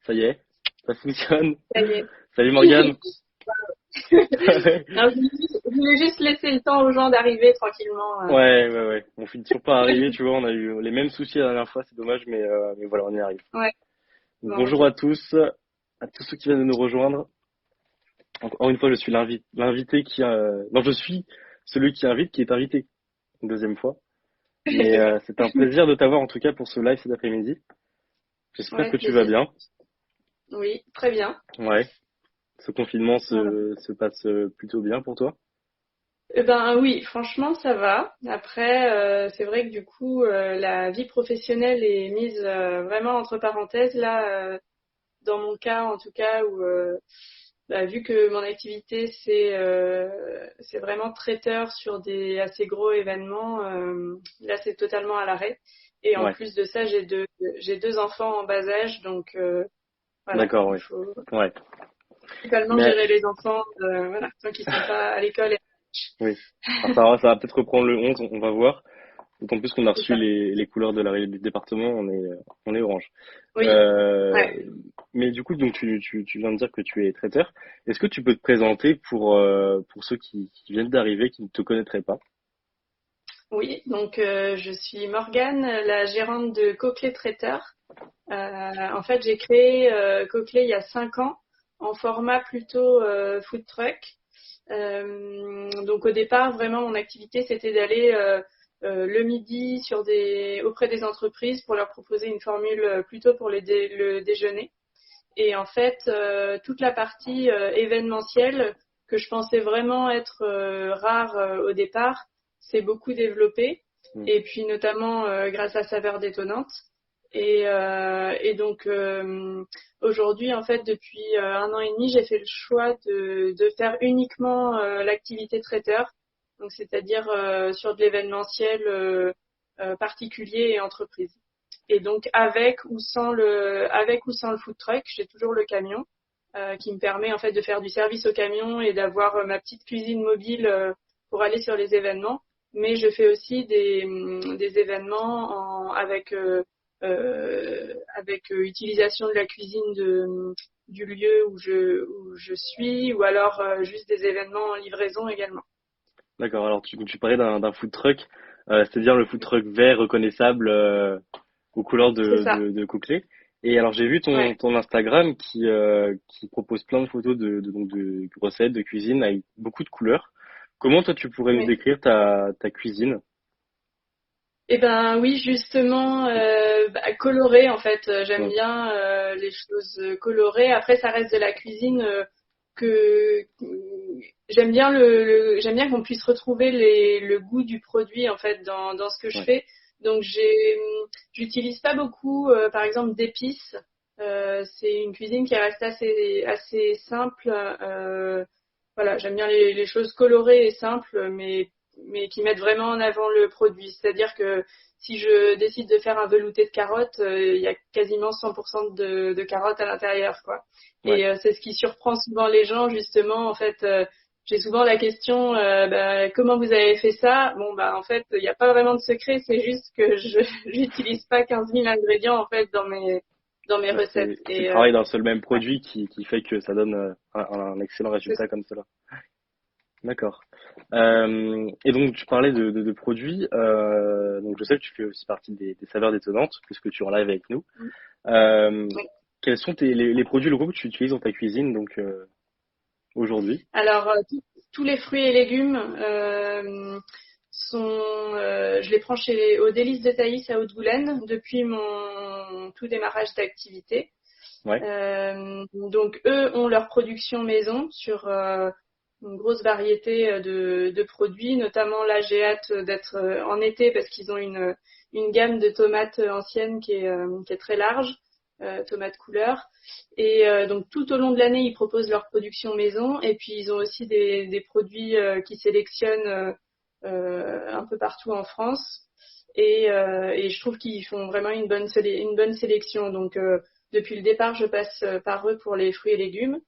Ça y est, ça fonctionne. Ça y est. Salut Morgane. Non, je voulais juste laisser le temps aux gens d'arriver tranquillement. Ouais. On finit toujours pas arriver, tu vois, on a eu les mêmes soucis la dernière fois, c'est dommage, mais voilà, on y arrive. Ouais, Donc, bon, bonjour ok. à tous ceux qui viennent de nous rejoindre. Encore une fois, je suis l'invité non, je suis celui qui invite, qui est invité, une deuxième fois. Mais c'est un plaisir de t'avoir en tout cas pour ce live cet après-midi. J'espère Ouais, que tu vas plaisir. bien. Oui, très bien. Ouais, ce confinement Voilà. se passe plutôt bien pour toi. Eh ben oui, franchement, ça va. Après, c'est vrai que du coup, la vie professionnelle est mise vraiment entre parenthèses là, dans mon cas en tout cas, où bah, vu que mon activité c'est vraiment traiteur sur des assez gros événements, là c'est totalement à l'arrêt. Et en Ouais, plus de ça, j'ai deux enfants en bas âge, donc voilà, d'accord, il oui. faut Ouais, principalement mais gérer les enfants, voilà, tant qu'ils sont pas à l'école. oui. Alors ça va peut-être reprendre le 11, on va voir. D'autant plus qu'on a C'est reçu ça. les couleurs de du département, on est orange. Oui, Euh, ouais. mais du coup, donc tu viens de dire que tu es traiteur. Est-ce que tu peux te présenter pour ceux qui viennent d'arriver, qui ne te connaîtraient pas? Oui, donc je suis Morgane, la gérante de Coquelet Traiteur. En fait, j'ai créé Coquelet il y a 5 ans en format plutôt food truck. Donc au départ, vraiment, mon activité, c'était d'aller le midi auprès des entreprises pour leur proposer une formule plutôt pour le déjeuner. Et en fait, toute la partie événementielle que je pensais vraiment être rare au départ, s'est beaucoup développée. Hmm. Et puis notamment grâce à Saveurs Détonnantes. Et donc aujourd'hui, en fait, depuis 1 an et demi, j'ai fait le choix de faire uniquement l'activité traiteur, donc c'est-à-dire sur de l'événementiel particulier et entreprise. Et donc avec ou sans le food truck, j'ai toujours le camion qui me permet en fait de faire du service au camion et d'avoir ma petite cuisine mobile pour aller sur les événements. Mais je fais aussi des événements avec utilisation de la cuisine du lieu où je suis, ou alors juste des événements en livraison également. D'accord. Alors tu parlais d'un food truck, c'est-à-dire le food truck vert reconnaissable aux couleurs C'est ça. de Coquelet. Et alors j'ai vu Ouais. ton Instagram qui propose plein de photos donc de recettes de cuisine avec beaucoup de couleurs. Comment toi tu pourrais nous Oui. décrire ta cuisine? Eh ben oui, justement, coloré en fait. J'aime Hmm. bien les choses colorées. Après, ça reste de la cuisine que j'aime bien qu'on puisse retrouver le goût du produit en fait dans ce que je Ouais. fais. Donc j'utilise pas beaucoup, par exemple, d'épices. C'est une cuisine qui reste assez simple. Voilà, j'aime bien les choses colorées et simples, mais qui mettent vraiment en avant le produit. C'est-à-dire que si je décide de faire un velouté de carottes, il y a quasiment 100% de carottes à l'intérieur, quoi. Ouais. Et c'est ce qui surprend souvent les gens, justement. En fait, j'ai souvent la question, comment vous avez fait ça? Bon, bah, en fait, il n'y a pas vraiment de secret. C'est juste que je j'utilise pas 15 000 ingrédients, en fait, dans mes Ouais, recettes. c'est le Et travail d'un seul même ouais, produit qui fait que ça donne un excellent c'est résultat comme cela. D'accord. Et donc tu parlais de produits. Donc je sais que tu fais aussi partie des saveurs détonnantes puisque tu es en live avec nous. ça. Euh, Oui. quels sont les produits locaux que tu utilises dans ta cuisine donc aujourd'hui? Alors, tous les fruits et légumes je les prends au Délices de Thaïs à Haute-Goulaine depuis mon tout démarrage d'activité. Ouais. Donc, eux ont leur production maison sur une grosse variété de produits. Notamment, là, j'ai hâte d'être en été parce qu'ils ont une gamme de tomates anciennes qui est très large, tomates couleur. Et donc tout au long de l'année, ils proposent leur production maison. Et puis ils ont aussi des produits qu'ils sélectionnent un peu partout en France. Et je trouve qu'ils font vraiment une bonne sélection. Donc depuis le départ, je passe par eux pour les fruits et légumes.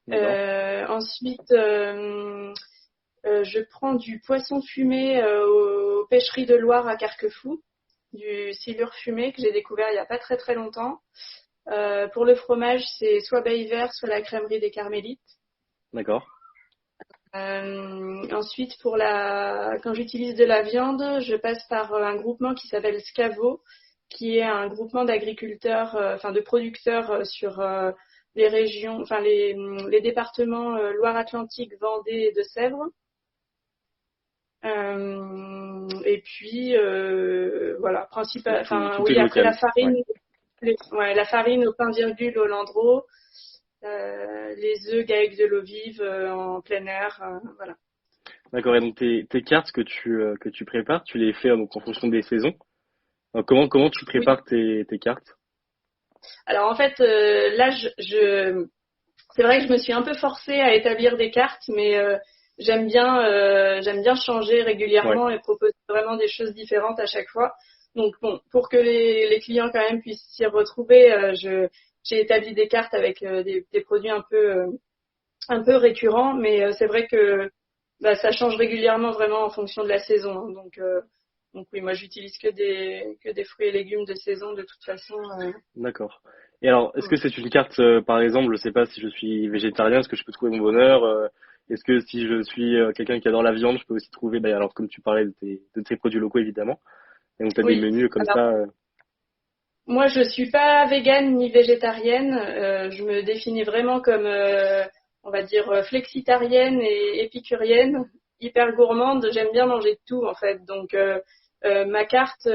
D'accord. Ensuite, je prends du poisson fumé aux pêcheries de Loire à Carquefou, du silure fumé que j'ai découvert il n'y a pas très très longtemps. Pour le fromage, c'est soit Bay Vert, soit la crèmerie des Carmélites. D'accord. Ensuite, quand j'utilise de la viande, je passe par un groupement qui s'appelle Scavo, qui est un groupement d'agriculteurs, enfin de producteurs sur les régions, enfin les départements Loire-Atlantique, Vendée et Deux-Sèvres. Et puis voilà, principal. Enfin Tout est oui, après local. la farine, la farine au pain virgule au Landreau, les œufs GAEC de l'eau vive en plein air, voilà. D'accord. Et donc tes cartes que tu prépares, tu les fais donc en fonction des saisons. Alors, comment tu Oui. prépares tes cartes? Alors en fait, là, c'est vrai que je me suis un peu forcée à établir des cartes, mais j'aime bien changer Ouais. régulièrement et proposer vraiment des choses différentes à chaque fois. Donc bon, pour que les clients quand même puissent s'y retrouver, j'ai établi des cartes avec des produits un peu récurrents, mais c'est vrai que bah, ça change régulièrement vraiment en fonction de la saison. Hein. Donc oui, moi j'utilise que des fruits et légumes de saison de toute façon. D'accord. Et alors, est-ce que c'est une carte, par exemple, je sais pas si je suis végétarien, est-ce que je peux trouver mon bonheur? Est-ce que si je suis quelqu'un qui adore la viande, je peux aussi trouver, bah, alors comme tu parlais de tes produits locaux évidemment, et donc tu as des Oui. menus comme Alors ça. moi je suis pas végane ni végétarienne. Je me définis vraiment comme on va dire flexitarienne et épicurienne, hyper gourmande. J'aime bien manger de tout en fait. Donc ma carte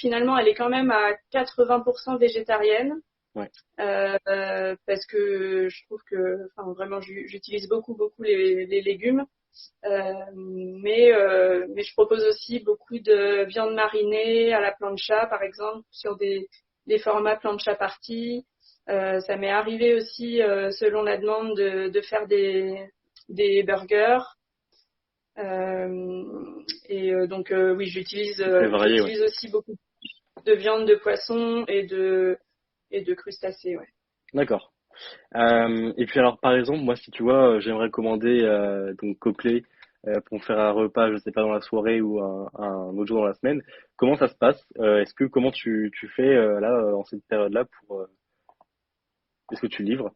finalement elle est quand même à 80% végétarienne. Ouais, Parce que je trouve que, enfin, vraiment, j'utilise beaucoup les légumes. Mais je propose aussi beaucoup de viande marinée à la plancha, par exemple, sur des formats plancha party. Ça m'est arrivé aussi, selon la demande, de faire des burgers. Donc, oui, c'est très varié, ouais. j'utilise aussi beaucoup de viande de poisson et de crustacés, ouais. D'accord. Et puis alors, par exemple, moi, si tu vois, j'aimerais commander donc coquelet pour me faire un repas, je sais pas, dans la soirée ou un autre jour dans la semaine. Comment ça se passe? Comment tu fais là en cette période-là pour est-ce que tu livres?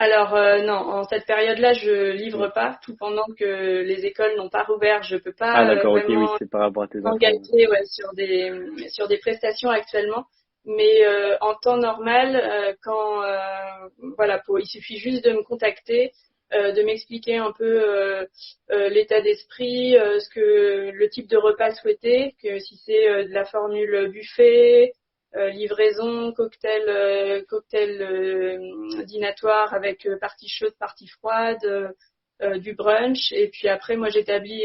Alors non, en cette période-là, je Mm. livre pas, tout pendant que les écoles n'ont pas rouvert. Je peux Ah pas d'accord, ok, oui, vraiment c'est par rapport à tes enfants. m'engager ouais, sur des prestations actuellement. Mais en temps normal, quand voilà, il suffit juste de me contacter, de m'expliquer un peu l'état d'esprit, ce que le type de repas souhaité, que si c'est de la formule buffet, livraison, cocktail dînatoire avec partie chaude, partie froide, du brunch. Et puis après, moi, j'établis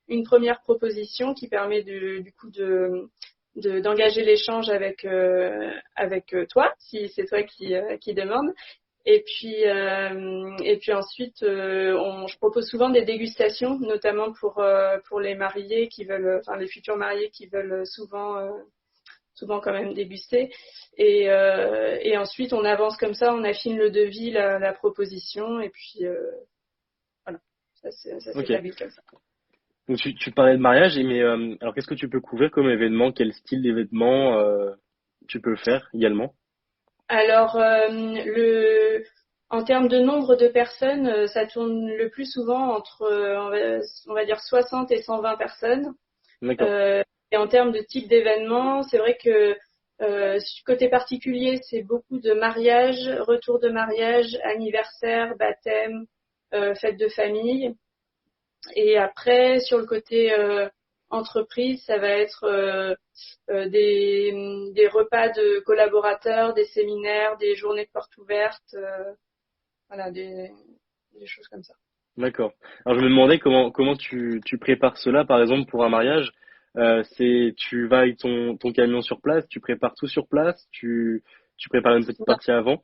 une première proposition qui permet du coup d'engager l'échange avec toi, si c'est toi qui demande. Et puis ensuite, je propose souvent des dégustations, notamment pour les mariés qui veulent, enfin les futurs mariés qui veulent souvent quand même déguster. Et ensuite, on avance comme ça, on affine le devis, la proposition, et puis voilà, ça Ok. s'établit comme ça. Donc tu parlais de mariage, mais alors qu'est-ce que tu peux couvrir comme événement? Quel style d'événement tu peux faire également? Alors, en termes de nombre de personnes, ça tourne le plus souvent entre, on va dire 60 et 120 personnes. D'accord. Euh, et en termes de type d'événement, c'est vrai que côté particulier, c'est beaucoup de mariage, retour de mariage, anniversaire, baptême, fête de famille. Et après, sur le côté entreprise, ça va être des repas de collaborateurs, des séminaires, des journées de portes ouvertes, voilà, des choses comme ça. D'accord. Alors je me demandais comment tu prépares cela, par exemple pour un mariage. Tu vas avec ton camion sur place, tu prépares tout sur place, tu prépares une petite partie avant.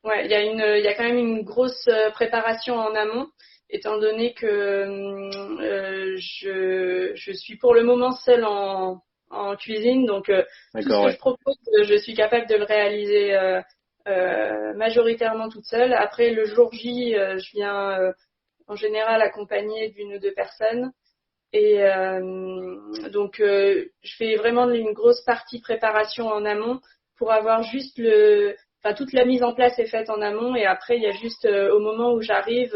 Ouais, il y a quand même une grosse préparation en amont, étant donné que je suis pour le moment seule en cuisine, donc tout ce D'accord, que je ouais. propose, je suis capable de le réaliser majoritairement toute seule. Après, le jour J, je viens en général accompagnée d'une ou deux personnes. Et donc, je fais vraiment une grosse partie préparation en amont pour avoir juste toute la mise en place est faite en amont et après il y a juste au moment où j'arrive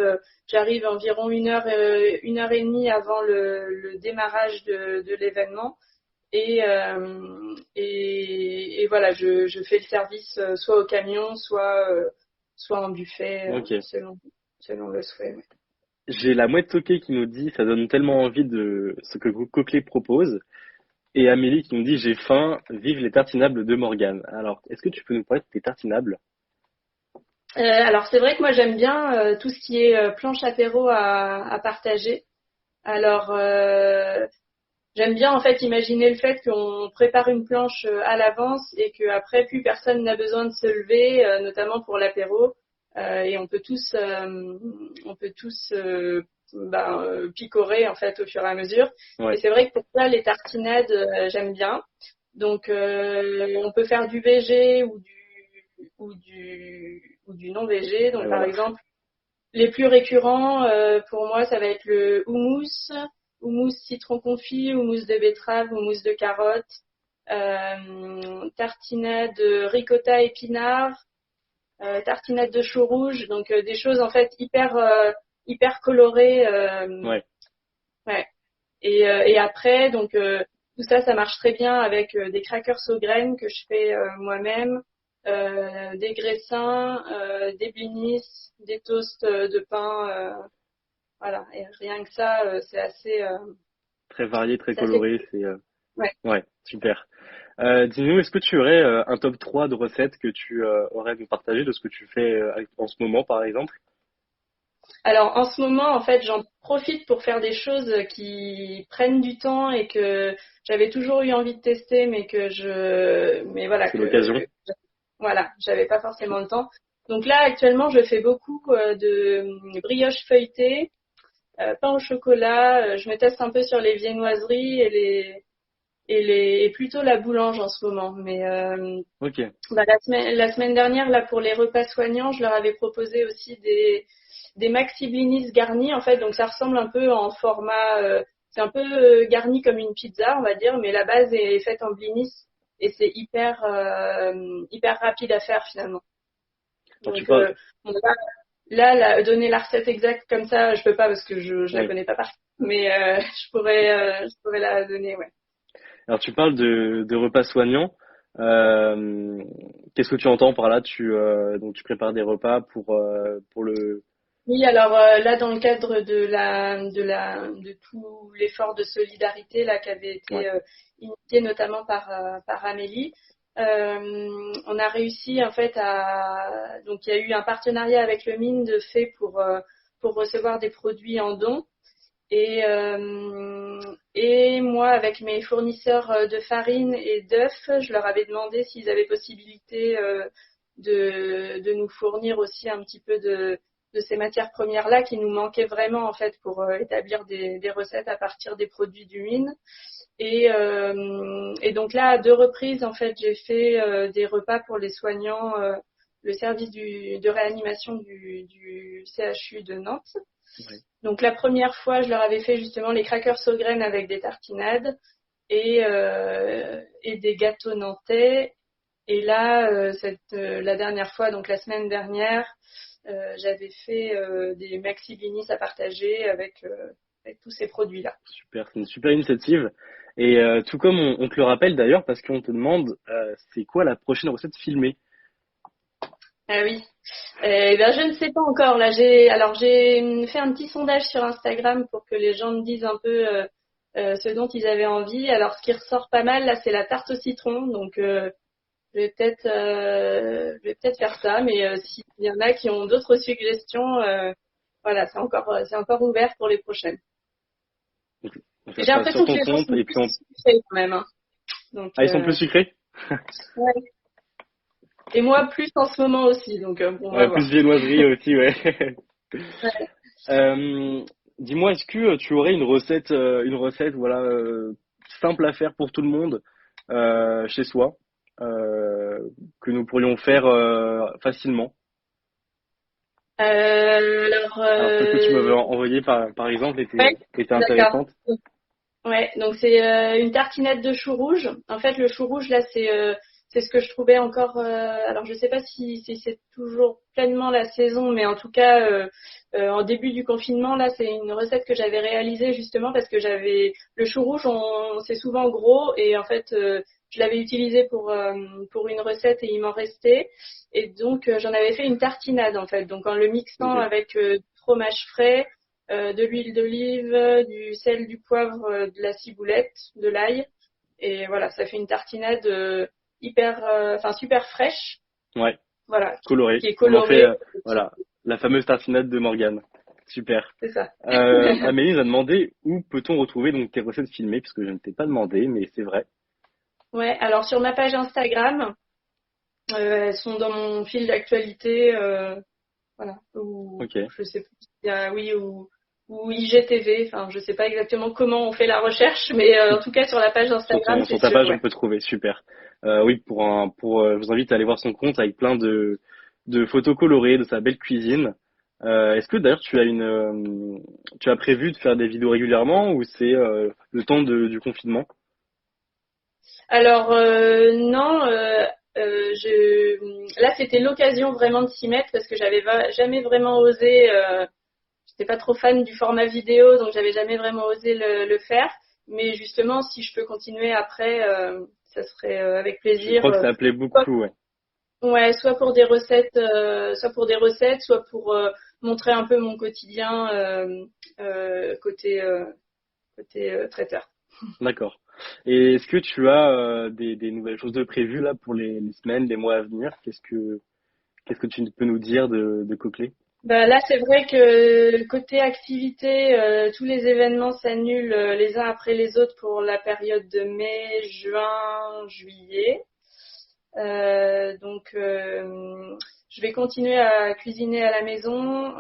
environ une heure et demie avant le démarrage de l'événement et voilà, je fais le service soit au camion, soit en buffet, Ok. selon le souhait. Ouais. J'ai la mouette toquée qui nous dit ça donne tellement envie de ce que Coquelet propose. Et Amélie qui nous dit j'ai faim, vive les tartinables de Morgane. Alors, est-ce que tu peux nous parler de tes tartinables? Alors c'est vrai que moi j'aime bien tout ce qui est planche apéro à partager. Alors j'aime bien en fait imaginer le fait qu'on prépare une planche à l'avance et qu'après plus personne n'a besoin de se lever, notamment pour l'apéro, et on peut tous picorer en fait au fur et à mesure. Et Ouais, c'est vrai que pour ça les tartinades j'aime bien. Donc on peut faire du VG ou du non VG. ouais, Donc par voilà. exemple les plus récurrents, pour moi, ça va être le houmous citron confit, houmous de betterave, houmous de carotte, tartinade ricotta épinard, tartinade de chou rouge, donc des choses en fait hyper colorées. Ouais, Ouais. Et après, donc tout ça, ça marche très bien avec des crackers aux graines que je fais moi-même, des graissins, des blinis, des toasts de pain, voilà. Et rien que ça, très varié, très c'est assez coloré, cool. c'est Ouais. ouais, super. Dis-nous, est-ce que tu aurais un top 3 de recettes que tu aurais à nous partager de ce que tu fais en ce moment, par exemple? Alors en ce moment, en fait, j'en profite pour faire des choses qui prennent du temps et que j'avais toujours eu envie de tester, mais voilà C'est l'occasion. voilà, j'avais pas forcément le temps. Donc là, actuellement, je fais beaucoup de brioche feuilletée, pain au chocolat. Je me teste un peu sur les viennoiseries et plutôt la boulange en ce moment. Mais Ok, la semaine dernière, là, pour les repas soignants, je leur avais proposé aussi des maxi blinis garnis, en fait. Donc ça ressemble un peu en format, c'est un peu garni comme une pizza, on va dire, mais la base est faite en blinis et c'est hyper rapide à faire finalement. alors tu Donc parles, bon, donner la recette exacte comme ça, je peux pas parce que je la ouais. connais pas par cœur, mais je pourrais la donner, ouais. Alors tu parles de repas soignants. Qu'est-ce que tu entends par là? Donc tu prépares des repas pour le. Oui, alors là, dans le cadre de tout l'effort de solidarité là qui avait Ouais, été initié notamment par Amélie, on a réussi en fait donc il y a eu un partenariat avec le Mine de fait pour recevoir des produits en don et moi avec mes fournisseurs de farine et d'œufs, je leur avais demandé s'ils avaient possibilité de nous fournir aussi un petit peu de ces matières premières-là qui nous manquaient vraiment en fait pour établir des recettes à partir des produits du mine. Et donc là, à deux reprises, en fait, j'ai fait des repas pour les soignants, le service de réanimation du CHU de Nantes. ouais. Donc la première fois, je leur avais fait justement les crackers aux graines avec des tartinades et des gâteaux nantais. Et là, la dernière fois, donc la semaine dernière, j'avais fait des maxi blinis à partager avec tous ces produits-là. Super, c'est une super initiative. Et tout comme on te le rappelle d'ailleurs, parce qu'on te demande c'est quoi la prochaine recette filmée? Ah oui. Ben, je ne sais pas encore. Là, j'ai fait un petit sondage sur Instagram pour que les gens me disent un peu ce dont ils avaient envie. Alors, ce qui ressort pas mal, là, c'est la tarte au citron. Donc, je vais peut-être faire ça. Mais s'il y en a qui ont d'autres suggestions, voilà, c'est encore ouvert pour les prochaines. Donc, Et ça j'ai sera sur l'impression que ton les gens compte sont et plus puis sucrés quand même, hein. Donc, ah, ils sont plus sucrés? ouais. Et moi, plus en ce moment aussi. Donc, bon, on va Ouais, plus voir. viennoiserie aussi, ouais. Ouais. Euh, dis-moi, est-ce que tu aurais une recette, voilà, simple à faire pour tout le monde chez soi, euh, que nous pourrions faire facilement? Alors, Alors celle que tu m'avais envoyée par exemple ouais, était d'accord. intéressante. Ouais, donc c'est une tartinade de chou rouge. En fait, le chou rouge là, c'est c'est ce que je trouvais encore. Alors je sais pas si c'est toujours pleinement la saison, mais en tout cas en début du confinement là, c'est une recette que j'avais réalisée justement parce que j'avais le chou rouge, c'est souvent gros et en fait je l'avais utilisé pour une recette et il m'en restait et donc j'en avais fait une tartinade en fait. Donc en le mixant Ok. avec du fromage frais, de l'huile d'olive, du sel, du poivre, de la ciboulette, de l'ail et voilà, ça fait une tartinade super fraîche, Ouais, voilà, coloré. qui est On en fait, colorée, voilà, la fameuse tartinade de Morgane. Super. c'est ça. Amélie nous a demandé où peut-on retrouver donc tes recettes filmées, puisque je ne t'ai pas demandé, mais c'est vrai. Ouais, alors sur ma page Instagram, elles sont dans mon fil d'actualité, voilà, ou Ok. je sais plus, oui, ou IGTV, enfin, je sais pas exactement comment on fait la recherche, mais en tout cas sur la page Instagram, c'est Sur ta sûr, page, on ouais. peut trouver. Super. Oui, je vous invite à aller voir son compte avec plein de photos colorées de sa belle cuisine. Est-ce que d'ailleurs tu as prévu de faire des vidéos régulièrement ou c'est le temps du confinement? Alors non, là c'était l'occasion vraiment de s'y mettre parce que j'avais jamais vraiment osé. J'étais pas trop fan du format vidéo, donc j'avais jamais vraiment osé le faire. Mais justement, si je peux continuer après, ça serait avec Je plaisir. crois que ça plaît Soit, beaucoup, ouais. ouais, soit pour des recettes, soit pour montrer un peu mon quotidien côté traiteur. D'accord. Et est-ce que tu as des nouvelles choses de prévues là pour les semaines, les mois à venir? Qu'est-ce que tu peux nous dire de Coquelet? Bah là, c'est vrai que côté activité, tous les événements s'annulent les uns après les autres pour la période de mai, juin, juillet. Donc, je vais continuer à cuisiner à la maison.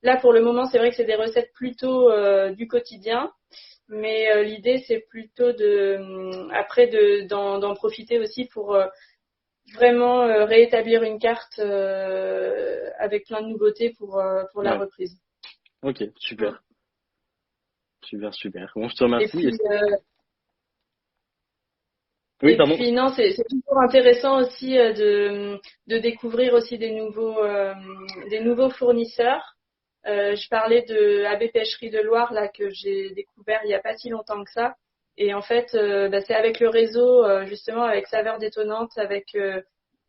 Là, pour le moment, c'est vrai que c'est des recettes plutôt du quotidien, mais l'idée, c'est plutôt après d'en profiter aussi pour vraiment réétablir une carte avec plein de nouveautés pour la Ouais. reprise. Ok, super. Super, super. Bon, je te Et remercie. puis, Oui, pardon. non, c'est toujours intéressant aussi de découvrir aussi des nouveaux fournisseurs. Je parlais de AB Pêcherie de Loire là que j'ai découvert il y a pas si longtemps que ça. Et en fait, c'est avec le réseau justement avec Saveurs Détonnantes, avec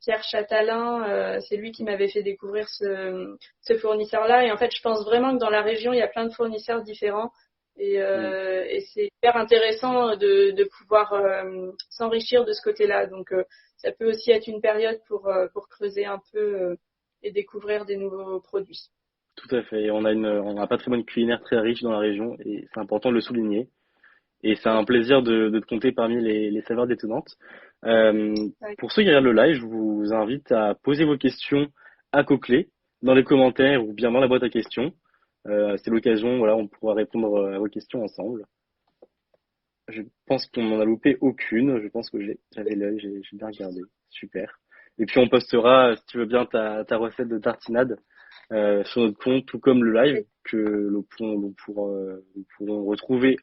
Pierre Chatalin. C'est lui qui m'avait fait découvrir ce fournisseur-là. Et en fait, je pense vraiment que dans la région, il y a plein de fournisseurs différents. Mm. Et c'est hyper intéressant de pouvoir s'enrichir de ce côté-là. Donc, ça peut aussi être une période pour creuser un peu et découvrir des nouveaux produits. Tout à fait. On a un patrimoine culinaire très riche dans la région et c'est important de le souligner. Et c'est un plaisir de te compter parmi les saveurs détonnantes. Euh, Ouais. pour ceux qui regardent le live, je vous invite à poser vos questions à Coquelet dans les commentaires ou bien dans la boîte à questions. C'est l'occasion, voilà, on pourra répondre à vos questions ensemble. Je pense qu'on n'en a loupé aucune. Je pense que j'avais l'œil, j'ai bien regardé. Super. Et puis on postera, si tu veux bien, ta recette de tartinade sur notre compte, tout comme le live que nous pourrons retrouver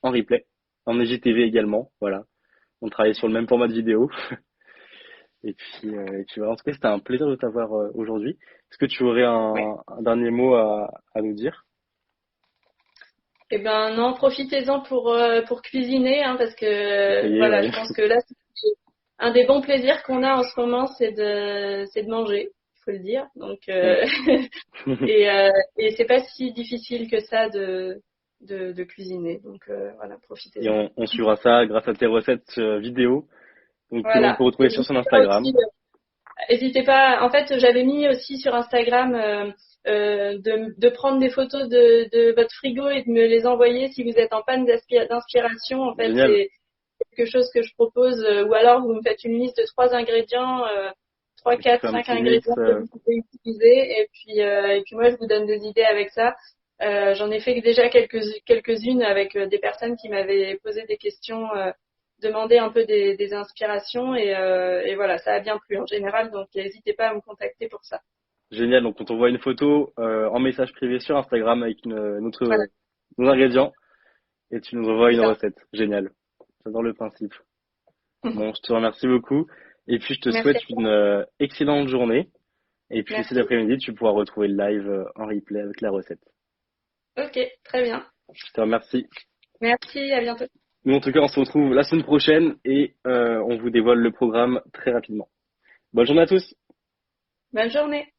en replay, en IGTV également. Voilà. On travaille sur le même format de vidéo. Et puis voilà. En tout cas, c'était un plaisir de t'avoir aujourd'hui. Est-ce que tu aurais Ouais. un dernier mot à nous dire? Eh ben non, profitez-en pour cuisiner, hein, parce que Essayer, voilà, ouais. je pense que là, c'est un des bons plaisirs qu'on a en ce moment, c'est de manger, il faut le dire. Donc Oui. et c'est pas si difficile que ça de cuisiner. Donc voilà, Et profitez-en. on suivra ça grâce à tes recettes vidéo, donc que l'on peut Voilà. retrouver Et sur son n'hésitez pas Instagram. aussi, n'hésitez pas. En fait, j'avais mis aussi sur Instagram de prendre des photos de votre frigo et de me les envoyer si vous êtes en panne d'inspiration. En fait, Génial. c'est quelque chose que je propose. Ou alors, vous me faites une liste de 3 ingrédients, 3, Et tu 4, fais un 5 petit mix. ingrédients que vous pouvez utiliser. Et puis moi, je vous donne des idées avec ça. J'en ai fait déjà quelques-unes avec des personnes qui m'avaient posé des questions, demandé un peu des inspirations et voilà, ça a bien plu en général, donc n'hésitez pas à me contacter pour ça. Génial. Donc on t'envoie une photo en message privé sur Instagram avec Voilà, nos ingrédients et tu nous envoies c'est une ça. recette. Génial. J'adore le principe. Bon, je te remercie beaucoup. Et puis, je te Merci. souhaite une excellente journée. Et puis, cet Merci. après-midi, tu pourras retrouver le live en replay avec la recette. Ok, très bien. Je te remercie. Merci, à bientôt. Nous, en tout cas, on se retrouve la semaine prochaine et on vous dévoile le programme très rapidement. Bonne journée à tous. Bonne journée.